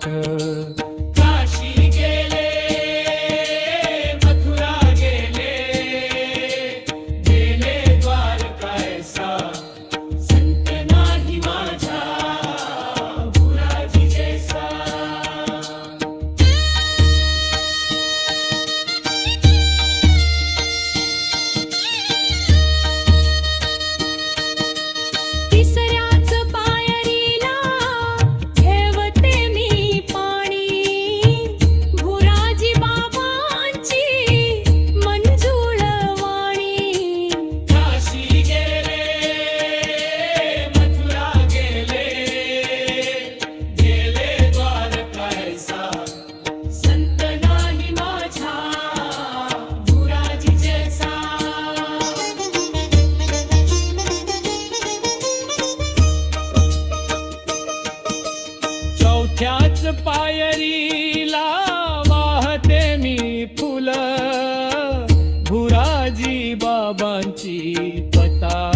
पाठ काशी गेले मथुरा गेले गेले द्वारकायसा संत नाही माझा भुराजी जैसा तिसऱ्याच पायरीला ठेवते मी पाणी भुराजी बाबांची मंजुळ वाणी काशी गेले मथुरा गेले गेले द्वारकायसा संत नाही माझा भुराजी जैसा चौथ्याच पायरीला वाहते मी फुल भुराजी बाबांची पताका